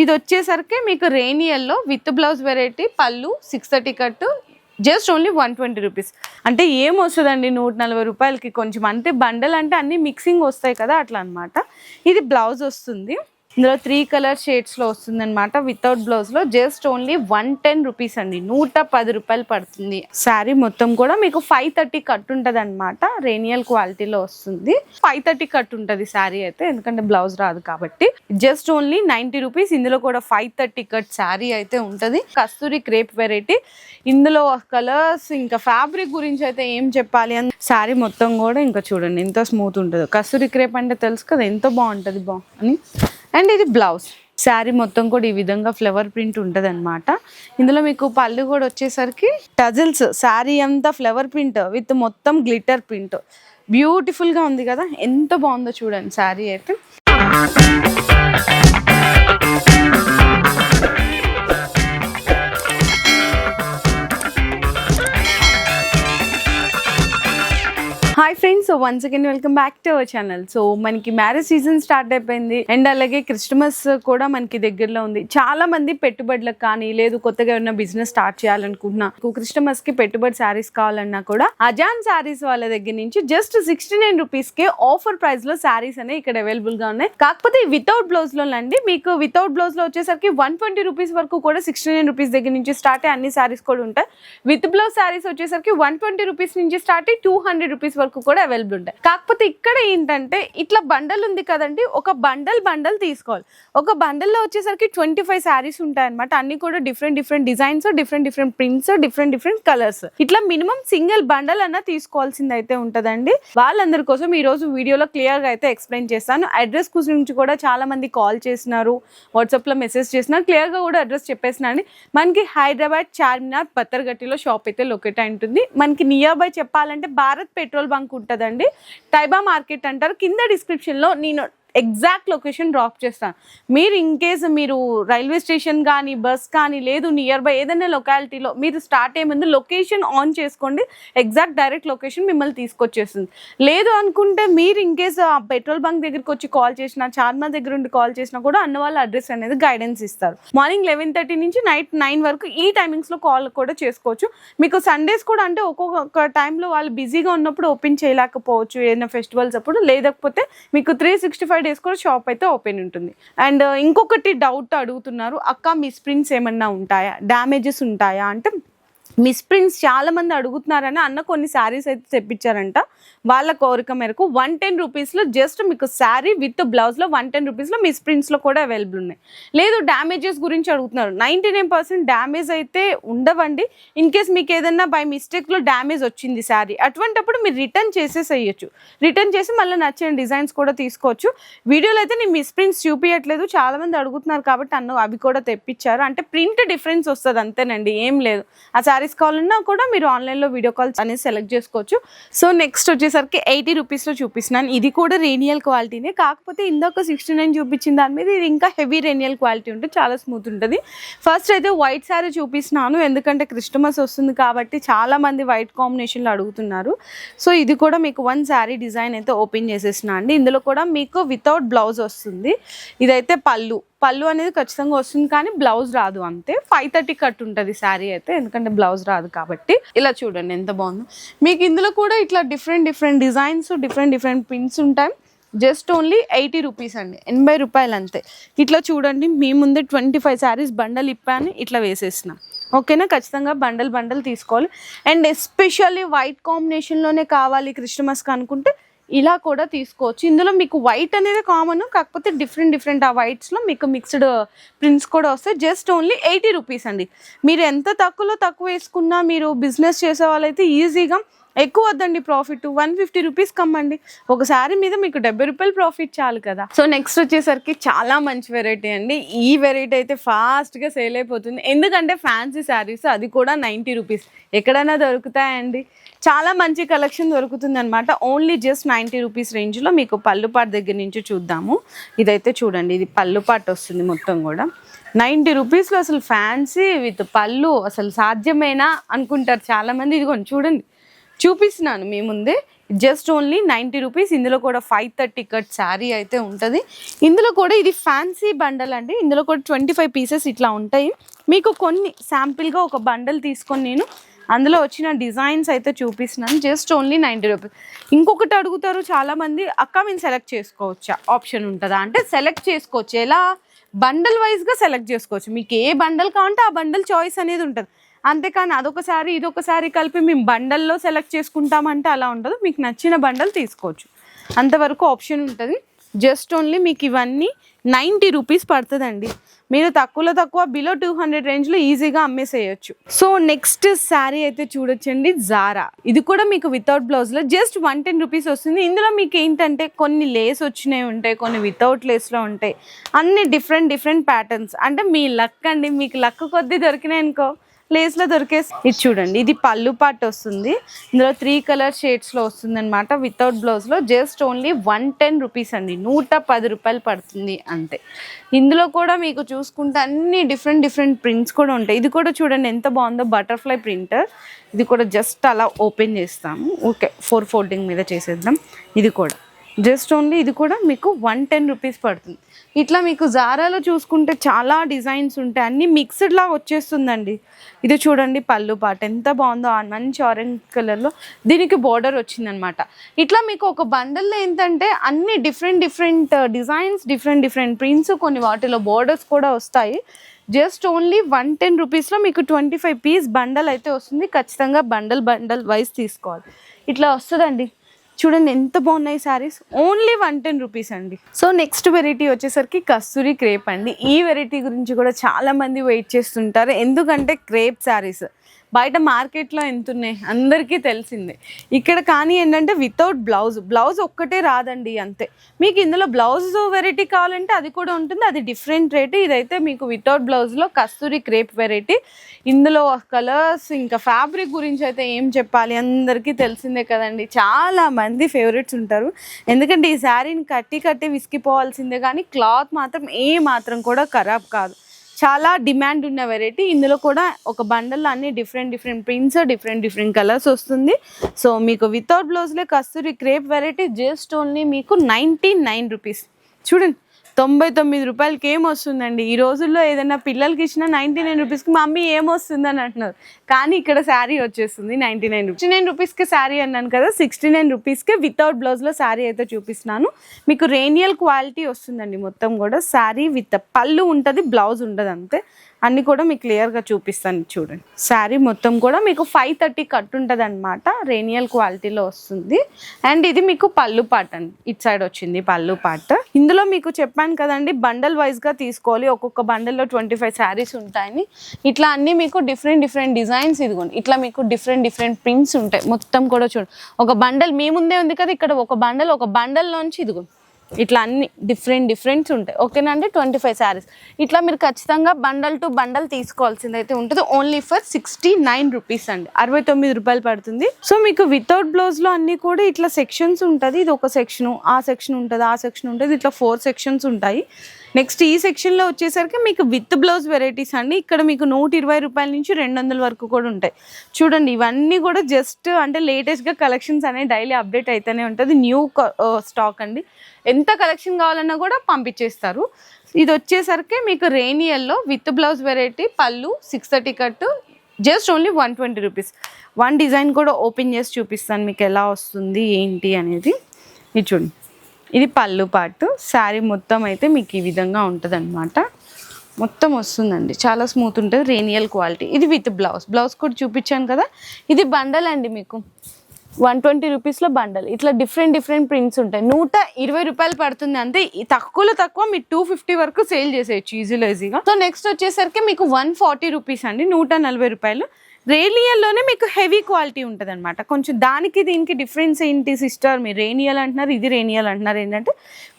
ఇది వచ్చేసరికి మీకు రేనియల్లో విత్ బ్లౌజ్ వెరైటీ, పళ్ళు 630 కట్టు, జస్ట్ ఓన్లీ 120 రూపీస్. అంటే ఏం వస్తుందండి 140 రూపాయలకి, కొంచెం అంటే బండల్ అంటే అన్ని మిక్సింగ్ వస్తాయి కదా అట్లా అనమాట. ఇది బ్లౌజ్ వస్తుంది, ఇందులో 3 కలర్ షేడ్స్లో వస్తుంది అనమాట. వితౌట్ బ్లౌజ్లో జస్ట్ ఓన్లీ 110 రూపీస్ అండి, 110 రూపాయలు పడుతుంది. శారీ మొత్తం కూడా మీకు 530 కట్ ఉంటుంది అనమాట. రేనియల్ క్వాలిటీలో వస్తుంది, 530 కట్ ఉంటుంది శారీ అయితే, ఎందుకంటే బ్లౌజ్ రాదు కాబట్టి. Just only 90 rupees. ఇందులో కూడా 530 కట్ శారీ అయితే ఉంటుంది. కస్తూరి క్రేప్ వెరైటీ, ఇందులో కలర్స్ ఇంకా ఫ్యాబ్రిక్ గురించి అయితే ఏం చెప్పాలి అని. శారీ మొత్తం కూడా ఇంకా చూడండి ఎంత స్మూత్ ఉంటుందో. కస్తూరి క్రేప్ అంటే తెలుసు కదా ఎంత బాగుంటుంది అని. అండ్ ఇది బ్లౌజ్. శారీ మొత్తం కూడా ఈ విధంగా ఫ్లవర్ ప్రింట్ ఉంటుంది అనమాట. ఇందులో మీకు పళ్ళు కూడా వచ్చేసరికి టజిల్స్, శారీ అంతా ఫ్లవర్ ప్రింట్ విత్ మొత్తం గ్లిటర్ ప్రింట్. బ్యూటిఫుల్గా ఉంది కదా, ఎంత బాగుందో చూడండి శారీ అయితే. Hi friends, so once again welcome back to our channel. So మనకి మ్యారేజ్ సీజన్ స్టార్ట్ అయిపోయింది అండ్ అలాగే క్రిస్టమస్ కూడా మనకి దగ్గరలో ఉంది. చాలా మంది పెట్టుబడులకు కానీ లేదు కొత్తగా ఏమైనా బిజినెస్ స్టార్ట్ చేయాలనుకుంటున్నా, క్రిస్టమస్ కి పెట్టుబడి శారీస్ కావాలన్నా కూడా అజాన్ శారీస్ వాళ్ళ దగ్గర నుంచి జస్ట్ 69 రూపీస్ కే ఆఫర్ ప్రైస్ లో శారీస్ అనేవి ఇక్కడ అవైలబుల్ గా ఉన్నాయి. కాకపోతే వితౌట్ బ్లౌజ్ లో అండి, మీకు వితౌట్ బ్లౌజ్ లో వచ్చేసరికి 120 రూపీస్ వరకు కూడా 69 రూపీస్ దగ్గర నుంచి స్టార్ట్ అయ్యి అన్ని శారీస్ కూడా ఉంటాయి. విత్ బ్లౌజ్ శారీస్ వచ్చేసరికి 120 రూపీస్ నుంచి స్టార్ట్ అయ్యి 200 రూపీస్ వరకు కూడా అవైలబుల్ ఉంటాయి. కాకపోతే ఇక్కడ ఏంటంటే ఇట్లా బండల్ ఉంది కదండి, ఒక బండల్ తీసుకోవాలి. ఒక బండల్లో వచ్చేసరికి 25 శారీస్ ఉంటాయి అనమాట. అన్ని కూడా different designs, different prints, different colours. ఇట్లా మినిమం సింగిల్ బండల్ అన్న తీసుకోవాల్సింది అయితే ఉంటదండి. వాళ్ళందరి కోసం ఈ రోజు వీడియోలో క్లియర్ గా అయితే ఎక్స్ప్లెయిన్ చేస్తాను. అడ్రస్ గురించి కూడా చాలా మంది కాల్ చేసినారు, వాట్సాప్ లో మెసేజ్ చేసినారు. క్లియర్ గా కూడా అడ్రస్ చెప్పేసిన అండి. మనకి హైదరాబాద్ చార్మినార్ పత్తర్గట్టిలో షాప్ అయితే లొకేట్ అయి ఉంటుంది. మనకి నియర్ బై చెప్పాలంటే భారత్ పెట్రోల్ బంక్ ఉంటుందండి, టైబా మార్కెట్ అంటారు. కింద డిస్క్రిప్షన్ లో నేను ఎగ్జాక్ట్ లొకేషన్ డ్రాప్ చేస్తాను. మీరు ఇన్ కేస్ మీరు రైల్వే స్టేషన్ కానీ బస్ కానీ లేదు నియర్ బై ఏదైనా లొకాలిటీలో మీరు స్టార్ట్ అయ్యే ముందు లొకేషన్ ఆన్ చేసుకోండి, ఎగ్జాక్ట్ డైరెక్ట్ లొకేషన్ మిమ్మల్ని తీసుకొచ్చేస్తుంది. లేదు అనుకుంటే మీరు ఇన్ కేస్ పెట్రోల్ బంక్ దగ్గరికి వచ్చి కాల్ చేసినా, చార్మినార్ దగ్గర ఉండి కాల్ చేసినా కూడా అన్న వాళ్ళ అడ్రస్ అనేది గైడెన్స్ ఇస్తారు. మార్నింగ్ 11:30 నుంచి నైట్ 9 వరకు ఈ టైమింగ్స్లో కాల్ కూడా చేసుకోవచ్చు. మీకు సండేస్ కూడా అంటే ఒక్కొక్క టైంలో వాళ్ళు బిజీగా ఉన్నప్పుడు ఓపెన్ చేయలేకపోవచ్చు, ఏదైనా ఫెస్టివల్స్ అప్పుడు. లేకపోతే మీకు 365 డేస్ కూడా షాప్ అయితే ఓపెన్ ఉంటుంది. అండ్ ఇంకొకటి డౌట్ అడుగుతున్నారు, అక్క మిస్ప్రింట్స్ ఏమన్నా ఉంటాయా, డ్యామేజెస్ ఉంటాయా అంటే, మిస్ప్రింట్స్ చాలా మంది అడుగుతున్నారని అన్న కొన్ని శారీస్ అయితే తెప్పించారంట. వాళ్ళ కోరిక మేరకు 110 రూపీస్లో జస్ట్ మీకు శారీ విత్ బ్లౌజ్లో 110 రూపీస్లో మిస్ప్రింట్స్లో కూడా అవైలబుల్ ఉన్నాయి. లేదు డ్యామేజెస్ గురించి అడుగుతున్నారు, 99% డ్యామేజ్ అయితే ఉండవండి. ఇన్ కేస్ మీకు ఏదన్నా బై మిస్టేక్లో డ్యామేజ్ వచ్చింది శారీ, అటువంటిప్పుడు మీరు రిటర్న్ చేసేసేయచ్చు. రిటర్న్ చేసి మళ్ళీ నచ్చిన డిజైన్స్ కూడా తీసుకోవచ్చు. వీడియోలో అయితే నేను మిస్ప్రింట్స్ చూపించట్లేదు, చాలా మంది అడుగుతున్నారు కాబట్టి అన్న అవి కూడా తెప్పించారు. అంటే ప్రింట్ డిఫరెన్స్ వస్తుంది అంతేనండి, ఏం లేదు. ఆ శారీస్ కావాలన్నా కూడా మీరు ఆన్లైన్లో వీడియో కాల్స్ అనేది సెలెక్ట్ చేసుకోవచ్చు. సో నెక్స్ట్ వచ్చేసరికి 80 రూపీస్లో చూపిస్తున్నాను. ఇది కూడా రేనియల్ క్వాలిటీనే, కాకపోతే ఇందాక 69 చూపించిన దాని మీద ఇది ఇంకా హెవీ రేనియల్ క్వాలిటీ ఉంటుంది, చాలా స్మూత్ ఉంటుంది. ఫస్ట్ అయితే వైట్ శారీ చూపిస్తున్నాను, ఎందుకంటే క్రిస్టమస్ వస్తుంది కాబట్టి చాలా మంది వైట్ కాంబినేషన్లో అడుగుతున్నారు. సో ఇది కూడా మీకు వన్ శారీ డిజైన్ అయితే ఓపెన్ చేసేసిన అండి. ఇందులో కూడా మీకు వితౌట్ బ్లౌజ్ వస్తుంది. ఇదైతే పళ్ళు అనేది ఖచ్చితంగా వస్తుంది కానీ బ్లౌజ్ రాదు అంతే. 530 కట్ ఉంటుంది శారీ అయితే, ఎందుకంటే బ్లౌజ్ రాదు కాబట్టి. ఇలా చూడండి ఎంత బాగుందో. మీకు ఇందులో కూడా ఇట్లా డిఫరెంట్ డిజైన్స్, డిఫరెంట్ ప్రింట్స్ ఉంటాయి. జస్ట్ ఓన్లీ 80 రూపీస్ అండి, 80 రూపాయలు అంతే. ఇట్లా చూడండి, మీ ముందే 25 శారీస్ బండల్ ఇప్పాను, ఇట్లా వేసేసిన. ఓకేనా, ఖచ్చితంగా బండల్ తీసుకోవాలి. అండ్ ఎస్పెషల్లీ వైట్ కాంబినేషన్లోనే కావాలి క్రిస్టమస్కి అనుకుంటే ఇలా కూడా తీసుకోవచ్చు. ఇందులో మీకు వైట్ అనేది కామన్, కాకపోతే డిఫరెంట్ ఆ వైట్స్లో మీకు మిక్స్డ్ ప్రింట్స్ కూడా వస్తాయి. జస్ట్ ఓన్లీ 80 రూపీస్ అండి. మీరు ఎంత తక్కువ వేసుకున్నా, మీరు బిజినెస్ చేసే వాళ్ళైతే ఈజీగా ఎక్కువ వద్దండి ప్రాఫిట్, 150 రూపీస్ కమ్మండి. ఒక శారీ మీద మీకు 70 రూపాయలు ప్రాఫిట్ చాలు కదా. సో నెక్స్ట్ వచ్చేసరికి చాలా మంచి వెరైటీ అండి. ఈ వెరైటీ అయితే ఫాస్ట్గా సేల్ అయిపోతుంది, ఎందుకంటే ఫ్యాన్సీ శారీస్, అది కూడా 90 రూపీస్ ఎక్కడైనా దొరుకుతాయండి. చాలా మంచి కలెక్షన్ దొరుకుతుంది అనమాట. ఓన్లీ జస్ట్ 90 రూపీస్ రేంజ్లో. మీకు పళ్ళు పాటు దగ్గర నుంచి చూద్దాము. ఇదైతే చూడండి, ఇది పళ్ళు పాటు వస్తుంది మొత్తం కూడా 90 రూపీస్లో. అసలు ఫ్యాన్సీ విత్ పళ్ళు అసలు సాధ్యమేనా అనుకుంటారు చాలామంది. ఇదిగోండి చూడండి, చూపిస్తున్నాను మీ ముందే, జస్ట్ ఓన్లీ 90 రూపీస్. ఇందులో కూడా 530 కట్ శారీ అయితే ఉంటుంది. ఇందులో కూడా ఇది ఫ్యాన్సీ బండల్ అండి. ఇందులో కూడా 25 పీసెస్ ఇట్లా ఉంటాయి. మీకు కొన్ని శాంపిల్గా ఒక బండల్ తీసుకొని నేను అందులో వచ్చిన డిజైన్స్ అయితే చూపిస్తున్నాను. Just only 90 rupees. ఇంకొకటి అడుగుతారు చాలామంది, అక్క మేము సెలెక్ట్ చేసుకోవచ్చా, ఆప్షన్ ఉంటుందా అంటే సెలెక్ట్ చేసుకోవచ్చు. ఎలా, బండల్ వైజ్గా సెలెక్ట్ చేసుకోవచ్చు. మీకు ఏ బండల్ కావాలంటే ఆ బండల్ చాయిస్ అనేది ఉంటుంది. అంతేకాని అదొకసారి ఇదొకసారి కలిపి మేము బండల్లో సెలెక్ట్ చేసుకుంటామంటే అలా ఉండదు. మీకు నచ్చిన బండల్ తీసుకోవచ్చు, అంతవరకు ఆప్షన్ ఉంటుంది. జస్ట్ ఓన్లీ మీకు ఇవన్నీ 90 రూపీస్ పడుతుందండి. మీరు తక్కువలో తక్కువ బిలో 200 రేంజ్లో ఈజీగా అమ్మేసేయచ్చు. సో నెక్స్ట్ శారీ అయితే చూడొచ్చండి, జారా. ఇది కూడా మీకు వితౌట్ బ్లౌజ్లో జస్ట్ 110 రూపీస్ వస్తుంది. ఇందులో మీకు ఏంటంటే కొన్ని లేస్ వచ్చినవి ఉంటాయి, కొన్ని వితౌట్ లేస్లో ఉంటాయి. అన్ని డిఫరెంట్ ప్యాటర్న్స్. అంటే మీ లక్ అండి, మీకు లక్ కొద్దీ దొరికినాయి అనుకో లేస్లో దొరికేసి. ఇది చూడండి, ఇది పళ్ళు పార్ట్ వస్తుంది. ఇందులో 3 కలర్ షేడ్స్లో వస్తుంది అనమాట. వితౌట్ బ్లౌజ్లో జస్ట్ ఓన్లీ 110 రూపీస్ అండి, 110 రూపాయలు పడుతుంది అంతే. ఇందులో కూడా మీకు చూసుకుంటే అన్ని డిఫరెంట్ ప్రింట్స్ కూడా ఉంటాయి. ఇది కూడా చూడండి ఎంత బాగుందో, బటర్ఫ్లై ప్రింట్. ఇది కూడా జస్ట్ అలా ఓపెన్ చేస్తాము. ఓకే, 4 ఫోల్డింగ్ మీద చేసేద్దాం. ఇది కూడా జస్ట్ ఓన్లీ, ఇది కూడా మీకు 110 రూపీస్ పడుతుంది. ఇట్లా మీకు జారాలో చూసుకుంటే చాలా డిజైన్స్ ఉంటాయి, అన్నీ మిక్స్డ్ లాగా వచ్చేస్తుందండి. ఇది చూడండి పళ్ళు పాట ఎంత బాగుందో, మంచి ఆరెంజ్ కలర్లో దీనికి బోర్డర్ వచ్చిందనమాట. ఇట్లా మీకు ఒక బండల్లో ఏంటంటే అన్ని డిఫరెంట్ డిజైన్స్, డిఫరెంట్ ప్రింట్స్, కొన్ని వాటిలో బోర్డర్స్ కూడా వస్తాయి. జస్ట్ ఓన్లీ 110 రూపీస్లో మీకు 25 పీస్ బండల్ అయితే వస్తుంది. ఖచ్చితంగా బండల్ వైజ్ తీసుకోవాలి. ఇట్లా వస్తుందండి. చూడండి ఎంత బాగున్నాయి శారీస్, ఓన్లీ 110 రూపీస్ అండి. సో నెక్స్ట్ వెరైటీ వచ్చేసరికి కస్తూరి క్రేప్ అండి. ఈ వెరైటీ గురించి కూడా చాలా మంది వెయిట్ చేస్తుంటారు. ఎందుకంటే క్రేప్ శారీస్ బయట మార్కెట్లో ఎంత ఉన్నాయి అందరికీ తెలిసిందే. ఇక్కడ కానీ ఏంటంటే వితౌట్ బ్లౌజ్ ఒక్కటే రాదండి అంతే. మీకు ఇందులో బ్లౌజ్ వెరైటీ కావాలంటే అది కూడా ఉంటుంది, అది డిఫరెంట్ రేటు. ఇదైతే మీకు వితౌట్ బ్లౌజ్లో కస్తూరి క్రేప్ వెరైటీ. ఇందులో కలర్స్ ఇంకా ఫ్యాబ్రిక్ గురించి అయితే ఏం చెప్పాలి, అందరికీ తెలిసిందే కదండి. చాలా మంది ఫేవరెట్స్ ఉంటారు. ఎందుకంటే ఈ శారీని కట్టి విసిగిపోవాల్సిందే, కానీ క్లాత్ మాత్రం మాత్రం కూడా ఖరాబ్ కాదు. చాలా డిమాండ్ ఉన్న వెరైటీ. ఇందులో కూడా ఒక బండల్లో అన్ని డిఫరెంట్ ప్రింట్స్, డిఫరెంట్ కలర్స్ వస్తుంది. సో మీకు వితౌట్ బ్లౌజ్లో కస్తూరి క్రేప్ వెరైటీ జస్ట్ ఓన్లీ మీకు 99 రూపీస్. చూడండి 99 రూపాయలకి ఏమొస్తుందండి. ఈ రోజుల్లో ఏదైనా పిల్లలకి ఇచ్చిన 99 రూపీస్కి మమ్మీ ఏమొస్తుందని అంటున్నారు, కానీ ఇక్కడ శారీ వచ్చేస్తుంది 99 రూపీస్. 69 రూపీస్కి శారీ అన్నాను కదా, 69 రూపీస్కి వితౌట్ బ్లౌజ్లో శారీ అయితే చూపిస్తున్నాను. మీకు రేనియల్ క్వాలిటీ వస్తుందండి. మొత్తం కూడా శారీ విత్ పళ్ళు ఉంటుంది, బ్లౌజ్ ఉంటుంది అంతే. అన్నీ కూడా మీకు క్లియర్గా చూపిస్తాను చూడండి. శారీ మొత్తం కూడా మీకు 530 కట్ ఉంటుంది అనమాట, రేనియల్ క్వాలిటీలో వస్తుంది. అండ్ ఇది మీకు పళ్ళు పార్ట్ అండి, ఇటు సైడ్ వచ్చింది పళ్ళు పార్ట్. ఇందులో మీకు చెప్పాను కదండి బండల్ వైజ్గా తీసుకోవాలి. ఒక్కొక్క బండల్లో 25 శారీస్ ఉంటాయని. ఇట్లా అన్నీ మీకు డిఫరెంట్ డిజైన్స్. ఇదిగోండి ఇట్లా మీకు డిఫరెంట్ ప్రింట్స్ ఉంటాయి. మొత్తం కూడా చూడండి, ఒక బండల్ మీ ముందే ఉంది కదా, ఇక్కడ ఒక బండల్లోంచి ఇదిగోండి ఇట్లా అన్ని డిఫరెంట్స్ ఉంటాయి. ఓకేనా అండి, 25 శారీస్. ఇట్లా మీరు ఖచ్చితంగా బండల్ టు బండల్ తీసుకోవాల్సింది అయితే ఉంటుంది. ఓన్లీ ఫర్ 69 రూపీస్ అండి, 69 రూపాయలు పడుతుంది. సో మీకు వితౌట్ బ్లౌజ్లో అన్నీ కూడా ఇట్లా సెక్షన్స్ ఉంటుంది. ఇది ఒక సెక్షను, ఆ సెక్షన్ ఉంటుంది, ఇట్లా 4 సెక్షన్స్ ఉంటాయి. నెక్స్ట్ ఈ సెక్షన్లో వచ్చేసరికి మీకు విత్ బ్లౌజ్ వెరైటీస్ అండి. ఇక్కడ మీకు 120 రూపాయల నుంచి 200 వరకు కూడా ఉంటాయి. చూడండి ఇవన్నీ కూడా జస్ట్ అంటే లేటెస్ట్గా కలెక్షన్స్ అనేవి డైలీ అప్డేట్ అయితేనే ఉంటుంది. న్యూ స్టాక్ అండి, ఎంత కలెక్షన్ కావాలన్నా కూడా పంపించేస్తారు. ఇది వచ్చేసరికి మీకు రేనియల్లో విత్ బ్లౌజ్ వెరైటీ, పళ్ళు 630 కట్టు, just only 120 rupees. One design కూడా ఓపెన్ చేసి చూపిస్తాను మీకు ఎలా వస్తుంది ఏంటి అనేది. ఇది చూడండి, ఇది పళ్ళు పార్ట్. శారీ మొత్తం అయితే మీకు ఈ విధంగా ఉంటుంది అనమాట. మొత్తం వస్తుందండి, చాలా స్మూత్ ఉంటుంది, రేనియల్ క్వాలిటీ. ఇది విత్ బ్లౌజ్ కూడా చూపించాను కదా. ఇది బండల్ అండి, మీకు 120 రూపీస్లో బండల్. ఇట్లా డిఫరెంట్ ప్రింట్స్ ఉంటాయి. 120 రూపాయలు పడుతుంది అంతే. తక్కువలో తక్కువ మీరు 250 వరకు సేల్ చేసేయచ్చు ఈజీగా. సో నెక్స్ట్ వచ్చేసరికి మీకు 140 రూపీస్ అండి, 140 రూపాయలు. రేనియల్లోనే మీకు హెవీ క్వాలిటీ ఉంటుంది అనమాట. కొంచెం దానికి దీనికి డిఫరెన్స్ ఏంటి సిస్టర్, మీరు రేనియల్ అంటున్నారు, ఇది రేనియల్ అంటున్నారు, ఏంటంటే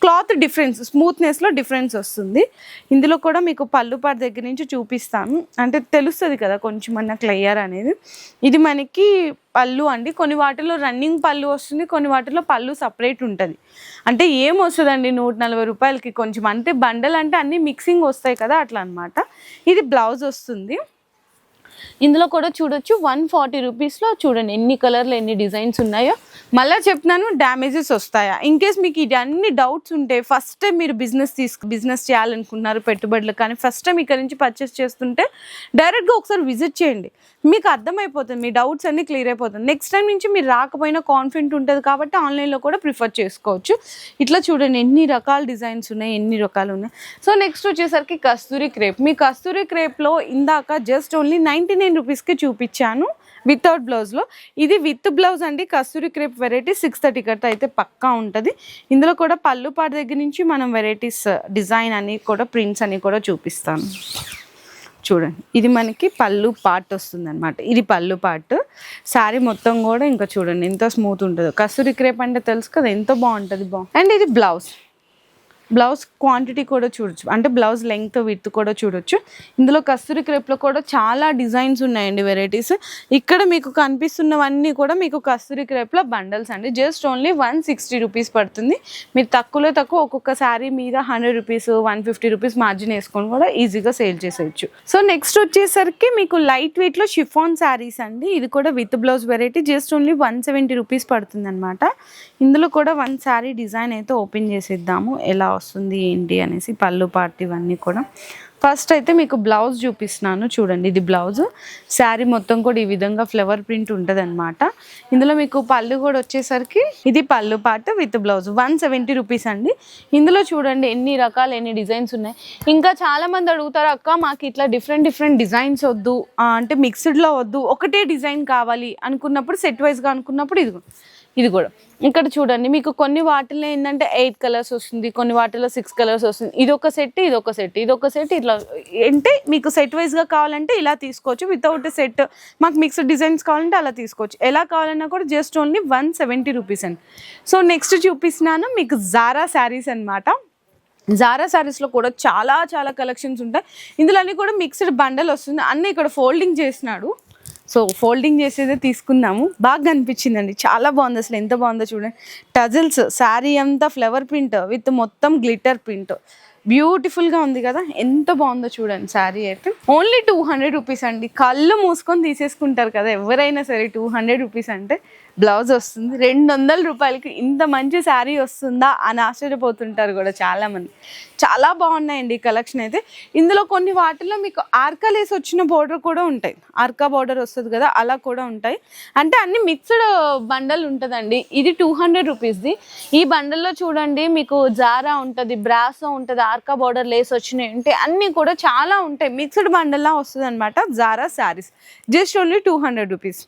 క్లాత్ డిఫరెన్స్, స్మూత్నెస్లో డిఫరెన్స్ వస్తుంది. ఇందులో కూడా మీకు పళ్ళు పార్ట్ దగ్గర నుంచి చూపిస్తాను, అంటే తెలుస్తుంది కదా కొంచెం అన్న క్లియర్ అనేది. ఇది మనకి పళ్ళు అండి. కొన్ని వాటిలో రన్నింగ్ పళ్ళు వస్తుంది, కొన్ని వాటిలో పళ్ళు సపరేట్ ఉంటుంది. అంటే ఏం వస్తుందండి 140 రూపాయలకి, కొంచెం అంటే బండల్ అంటే అన్నీ మిక్సింగ్ వస్తాయి కదా, అట్లా అనమాట. ఇది బ్లౌజ్ వస్తుంది. ఇందులో కూడా చూడొచ్చు 140 రూపీస్లో చూడండి ఎన్ని కలర్లు ఎన్ని డిజైన్స్ ఉన్నాయో. మళ్ళీ చెప్తున్నాను, డ్యామేజెస్ వస్తాయా ఇన్ కేస్ మీకు ఇది అన్ని డౌట్స్ ఉంటే, ఫస్ట్ టైం మీరు బిజినెస్ చేయాలనుకుంటున్నారు పెట్టుబడులు కానీ ఫస్ట్ టైం ఇక్కడ నుంచి పర్చేస్ చేస్తుంటే డైరెక్ట్గా ఒకసారి విజిట్ చేయండి, మీకు అర్థమైపోతుంది, మీ డౌట్స్ అన్ని క్లియర్ అయిపోతుంది. నెక్స్ట్ టైం నుంచి మీరు రాకపోయినా కాన్ఫిడెంట్ ఉంటుంది కాబట్టి ఆన్లైన్లో కూడా ప్రిఫర్ చేసుకోవచ్చు. ఇట్లా చూడండి ఎన్ని రకాల డిజైన్స్ ఉన్నాయి, ఎన్ని రకాలు ఉన్నాయి. సో నెక్స్ట్ వచ్చేసరికి కస్తూరి క్రేప్. మీ కస్తూరి క్రేప్లో ఇందాక జస్ట్ ఓన్లీ 99 రూపీస్కి చూపించాను వితౌట్ బ్లౌజ్లో. ఇది విత్ బ్లౌజ్ అండి. కస్తూరి క్రేప్ వెరైటీ 630 కట్ అయితే పక్కా ఉంటుంది. ఇందులో కూడా పళ్ళు పాటు దగ్గర నుంచి మనం వెరైటీస్ డిజైన్ అని కూడా ప్రింట్స్ అని కూడా చూపిస్తాను. చూడండి ఇది మనకి పళ్ళు పార్ట్ వస్తుంది అనమాట. ఇది పళ్ళు పార్ట్. శారీ మొత్తం కూడా ఇంకా చూడండి ఎంత స్మూత్ ఉంటుందో. కస్తూరి క్రేప్ అంటే తెలుసు కదా ఎంతో బాగుంటుంది. అండ్ ఇది బ్లౌజ్ క్వాంటిటీ కూడా చూడొచ్చు, అంటే బ్లౌజ్ లెంగ్త్ విడ్త్ కూడా చూడొచ్చు. ఇందులో కస్తూరి క్రేప్లో కూడా చాలా డిజైన్స్ ఉన్నాయండి వెరైటీస్. ఇక్కడ మీకు కనిపిస్తున్నవన్నీ కూడా మీకు కస్తూరి క్రేప్లో బండల్స్ అండి. జస్ట్ ఓన్లీ 160 రూపీస్ పడుతుంది. మీరు తక్కువలో తక్కువ ఒక్కొక్క శారీ మీద 100 రూపీస్ 150 రూపీస్ మార్జిన్ వేసుకొని కూడా ఈజీగా సేల్ చేసేయచ్చు. సో నెక్స్ట్ వచ్చేసరికి మీకు లైట్ వెయిట్లో షిఫాన్ శారీస్ అండి. ఇది కూడా with blouse variety just only 170 rupees పడుతుంది అనమాట. ఇందులో కూడా వన్ శారీ డిజైన్ అయితే ఓపెన్ చేసేద్దాము ఎలా వస్తుంది ఏంటి అనేసి. పళ్ళు పార్ట్ ఇవన్నీ కూడా. ఫస్ట్ అయితే మీకు బ్లౌజ్ చూపిస్తున్నాను చూడండి. ఇది బ్లౌజ్. శారీ మొత్తం కూడా ఈ విధంగా ఫ్లవర్ ప్రింట్ ఉంటుంది అనమాట. ఇందులో మీకు పళ్ళు కూడా వచ్చేసరికి ఇది పళ్ళు పార్ట్ విత్ బ్లౌజ్ 170 రూపీస్ అండి. ఇందులో చూడండి ఎన్ని రకాలు ఎన్ని డిజైన్స్ ఉన్నాయి. ఇంకా చాలా మంది అడుగుతారు అక్క మాకు ఇట్లా డిఫరెంట్ డిజైన్స్ వద్దు, అంటే మిక్స్డ్లో వద్దు, ఒకటే డిజైన్ కావాలి అనుకున్నప్పుడు సెట్ వైజ్గా అనుకున్నప్పుడు ఇది కూడా ఇక్కడ చూడండి మీకు కొన్ని వాటిల్లో ఏంటంటే 8 కలర్స్ వస్తుంది, కొన్ని వాటిల్లో 6 కలర్స్ వస్తుంది. ఇదొక సెట్ ఇట్లా. అంటే మీకు సెట్ వైజ్గా కావాలంటే ఇలా తీసుకోవచ్చు, వితౌట్ సెట్ మాకు మిక్స్డ్ డిజైన్స్ కావాలంటే అలా తీసుకోవచ్చు. ఎలా కావాలన్నా కూడా జస్ట్ ఓన్లీ 170 రూపీస్ అండి. సో నెక్స్ట్ చూపిస్తున్నాను మీకు జారా శారీస్ అనమాట. జారా శారీస్లో కూడా చాలా కలెక్షన్స్ ఉంటాయి. ఇందులో అన్నీ కూడా మిక్స్డ్ బండల్ వస్తుంది. అన్నీ ఇక్కడ ఫోల్డింగ్ చేసినాడు. సో ఫోల్డింగ్ చేసేదే తీసుకుందాము. బాగా అనిపించిందండి, చాలా బాగుంది. అసలు ఎంత బాగుందో చూడండి. టజల్స్ శారీ అంతా ఫ్లవర్ ప్రింట్ విత్ మొత్తం గ్లిటర్ ప్రింట్ బ్యూటిఫుల్గా ఉంది కదా, ఎంత బాగుందో చూడండి. శారీ అయితే ఓన్లీ 200 రూపీస్ అండి. కళ్ళు మూసుకొని తీసేసుకుంటారు కదా ఎవరైనా సరే. 200 రూపీస్ అంటే బ్లౌజ్ వస్తుంది. 200 రూపాయలకి ఇంత మంచి శారీ వస్తుందా అని ఆశ్చర్యపోతుంటారు కూడా చాలామంది. చాలా బాగున్నాయండి కలెక్షన్ అయితే. ఇందులో కొన్ని వాటిల్లో మీకు ఆర్కా లేస్ వచ్చిన బోర్డర్ కూడా ఉంటాయి. ఆర్కా బోర్డర్ వస్తుంది కదా అలా కూడా ఉంటాయి. అంటే అన్ని మిక్స్డ్ బండల్ ఉంటుందండి. ఇది 200 రూపీస్ది. ఈ బండల్లో చూడండి మీకు జారా ఉంటుంది, బ్రాసో ఉంటుంది, ఆర్కా బోర్డర్ లేస్ వచ్చినాయి ఉంటాయి, అన్నీ కూడా చాలా ఉంటాయి. మిక్స్డ్ బండల్లా వస్తుంది అనమాట Zara saris. Just only 200 rupees.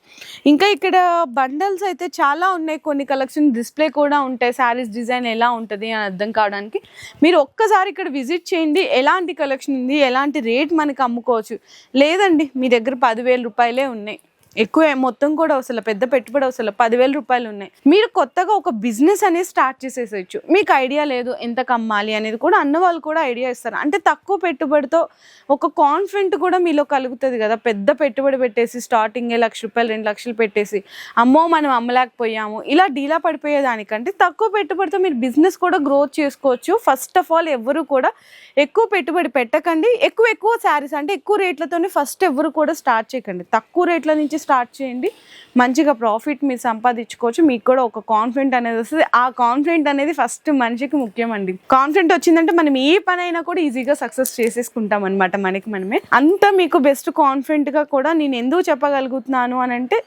ఇంకా ఇక్కడ బండల్స్ అయితే చాలా ఉన్నాయి. కొన్ని కలెక్షన్ డిస్ప్లే కూడా ఉంటాయి. శారీస్ డిజైన్ ఎలా ఉంటుంది అని అర్థం కావడానికి మీరు ఒక్కసారి ఇక్కడ విజిట్ చేయండి. ఎలాంటి కలెక్షన్ ఉంది, ఎలాంటి రేట్ మనకి అమ్ముకోవచ్చు. లేదండి మీ దగ్గర 10,000 రూపాయలే ఉన్నాయి, ఎక్కువ మొత్తం కూడా అవసరం, పెద్ద పెట్టుబడి అవసరం, 10,000 రూపాయలు ఉన్నాయి. మీరు కొత్తగా ఒక బిజినెస్ అనేది స్టార్ట్ చేసేసేయచ్చు. మీకు ఐడియా లేదు ఎంతకు అమ్మాలి అనేది కూడా అన్న వాళ్ళు కూడా ఐడియా ఇస్తారు. అంటే తక్కువ పెట్టుబడితో ఒక కాన్ఫిడెంట్ కూడా మీలో కలుగుతుంది కదా. పెద్ద పెట్టుబడి పెట్టేసి స్టార్టింగ్ 1,00,000 రూపాయలు 2 లక్షలు పెట్టేసి అమ్మో మనం అమ్మలేకపోయాము ఇలా డీలా పడిపోయేదానికంటే తక్కువ పెట్టుబడితో మీరు బిజినెస్ కూడా గ్రోత్ చేసుకోవచ్చు. ఫస్ట్ ఆఫ్ ఆల్ ఎవరు కూడా ఎక్కువ పెట్టుబడి పెట్టకండి. ఎక్కువ శారీస్ అంటే ఎక్కువ రేట్లతోనే ఫస్ట్ ఎవరు కూడా స్టార్ట్ చేయకండి. తక్కువ రేట్ల నుంచి స్టార్ట్ చేయండి. మంచిగా ప్రాఫిట్ మీరు సంపాదించుకోవచ్చు. మీకు కూడా ఒక కాన్ఫిడెంట్ అనేది వస్తుంది. ఆ కాన్ఫిడెంట్ అనేది ఫస్ట్ మనిషికి ముఖ్యం అండి. కాన్ఫిడెంట్ వచ్చిందంటే మనం ఏ పని అయినా కూడా ఈజీగా సక్సెస్ చేసేసుకుంటాం అనమాట. మనమే అంత మీకు బెస్ట్ కాన్ఫిడెంట్గా కూడా నేను ఎందుకు చెప్పగలుగుతున్నాను అని అంటే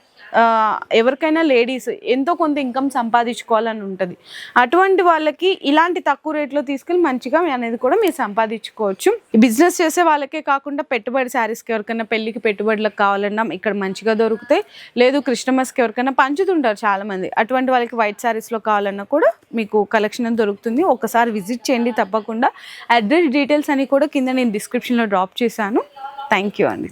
ఎవరికైనా లేడీస్ ఎంతో కొంత ఇన్కమ్ సంపాదించుకోవాలని ఉంటుంది. అటువంటి వాళ్ళకి ఇలాంటి తక్కువ రేట్లో తీసుకెళ్ళి మంచిగా అనేది కూడా మీరు సంపాదించుకోవచ్చు. బిజినెస్ చేసే వాళ్ళకే కాకుండా పెట్టుబడి శారీస్కి ఎవరికైనా పెళ్ళికి పెట్టుబడులకు కావాలన్నా ఇక్కడ మంచిగా దొరుకుతాయి. లేదు క్రిస్టమస్కి ఎవరికైనా పంచుతుంటారు చాలామంది, అటువంటి వాళ్ళకి వైట్ శారీస్లో కావాలన్నా కూడా మీకు కలెక్షన్ దొరుకుతుంది. ఒకసారి విజిట్ చేయండి తప్పకుండా. అడ్రస్ డీటెయిల్స్ అని కూడా కింద నేను డిస్క్రిప్షన్లో డ్రాప్ చేశాను. థ్యాంక్ యూ అండి.